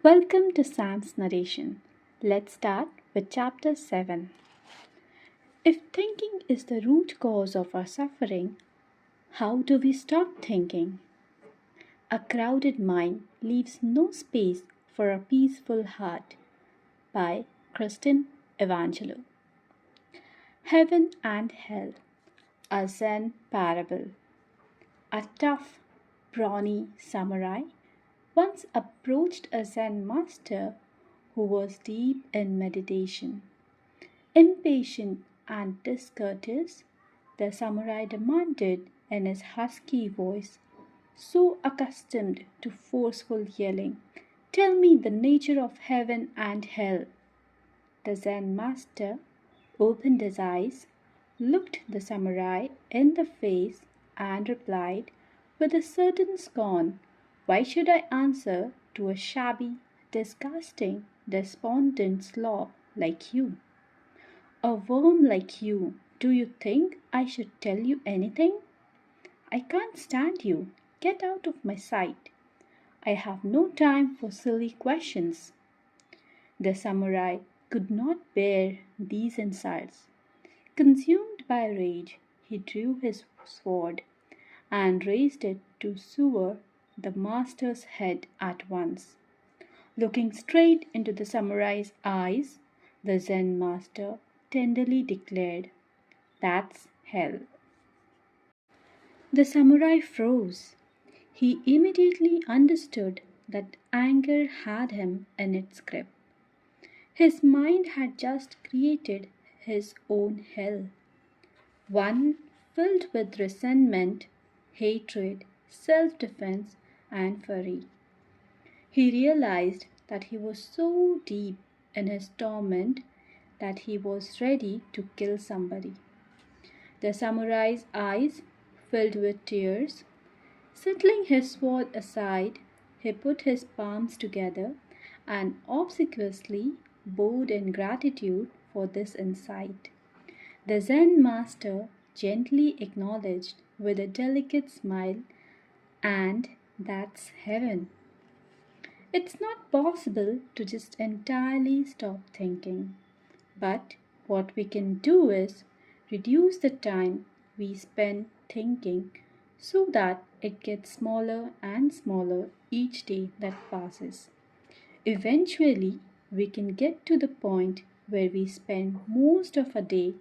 Welcome to Sam's narration. Let's start with chapter 7. If thinking is the root cause of our suffering, how do we stop thinking? A crowded mind leaves no space for a peaceful heart. By Kristen Evangelo. Heaven and Hell, a Zen parable. A tough, brawny samurai once approached a Zen master who was deep in meditation. Impatient and discourteous, the samurai demanded in his husky voice, so accustomed to forceful yelling, "Tell me the nature of heaven and hell." The Zen master opened his eyes, looked the samurai in the face, and replied with a certain scorn, "Why should I answer to a shabby, disgusting, despondent slob like you? A worm like you, do you think I should tell you anything? I can't stand you. Get out of my sight. I have no time for silly questions." The samurai could not bear these insults. Consumed by rage, he drew his sword and raised it to sever the master's head at once. Looking straight into the samurai's eyes, the Zen master tenderly declared, "That's hell." The samurai froze. He immediately understood that anger had him in its grip. His mind had just created his own hell, one filled with resentment, hatred, self defense, and fury. He realized that he was so deep in his torment that he was ready to kill somebody. The samurai's eyes filled with tears. Settling his sword aside, he put his palms together and obsequiously bowed in gratitude for this insight. The Zen master gently acknowledged with a delicate smile, "And that's heaven." It's not possible to just entirely stop thinking. But what we can do is reduce the time we spend thinking so that it gets smaller and smaller each day that passes. Eventually, we can get to the point where we spend most of a day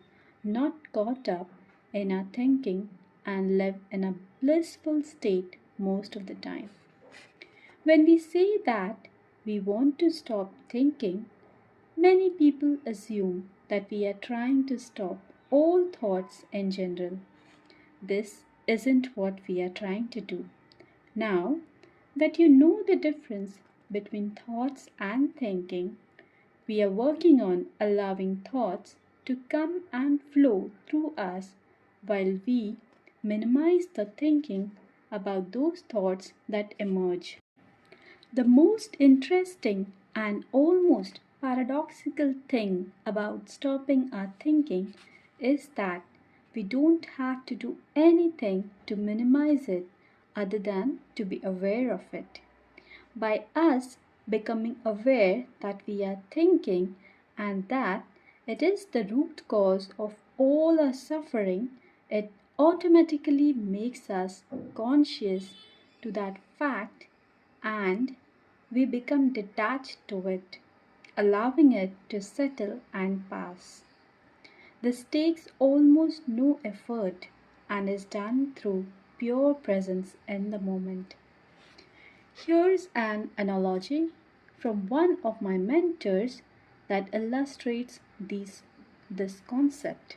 not caught up in our thinking and live in a blissful state most of the time. When we say that we want to stop thinking, many people assume that we are trying to stop all thoughts in general. This isn't what we are trying to do. Now that you know the difference between thoughts and thinking, we are working on allowing thoughts to come and flow through us while we minimize the thinking about those thoughts that emerge. The most interesting and almost paradoxical thing about stopping our thinking is that we don't have to do anything to minimize it other than to be aware of it. By us becoming aware that we are thinking and that it is the root cause of all our suffering, it automatically makes us conscious to that fact and we become detached to it, allowing it to settle and pass. This takes almost no effort and is done through pure presence in the moment. Here's an analogy from one of my mentors that illustrates this concept.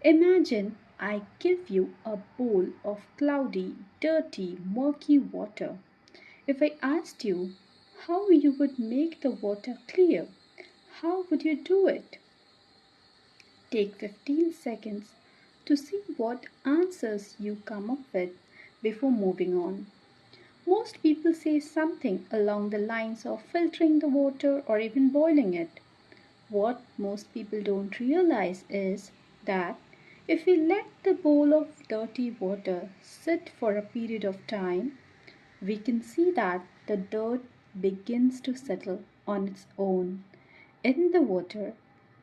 Imagine I give you a bowl of cloudy, dirty, murky water. If I asked you how you would make the water clear, how would you do it? Take 15 seconds to see what answers you come up with before moving on. Most people say something along the lines of filtering the water or even boiling it. What most people don't realize is that if we let the bowl of dirty water sit for a period of time, we can see that the dirt begins to settle on its own in the water,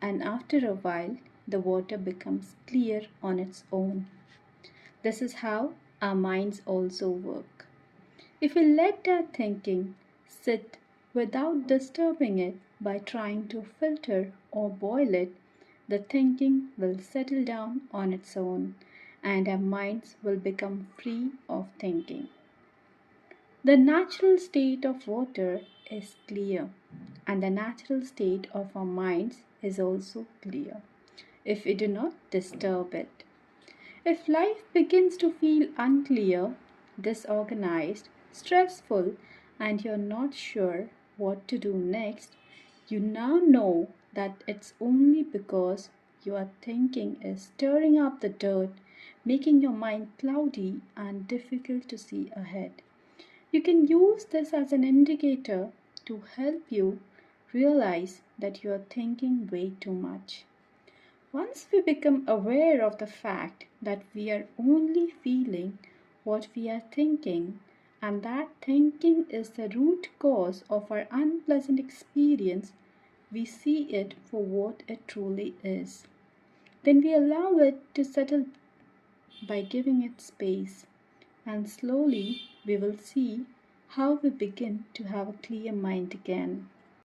and after a while, the water becomes clear on its own. This is how our minds also work. If we let our thinking sit without disturbing it by trying to filter or boil it, the thinking will settle down on its own and our minds will become free of thinking. The natural state of water is clear, and the natural state of our minds is also clear if we do not disturb it. If life begins to feel unclear, disorganized, stressful, and you're not sure what to do next, you now know that it's only because your thinking is stirring up the dirt, making your mind cloudy and difficult to see ahead. You can use this as an indicator to help you realize that you are thinking way too much. Once we become aware of the fact that we are only feeling what we are thinking, and that thinking is the root cause of our unpleasant experience, we see it for what it truly is. Then we allow it to settle by giving it space, and slowly we will see how we begin to have a clear mind again.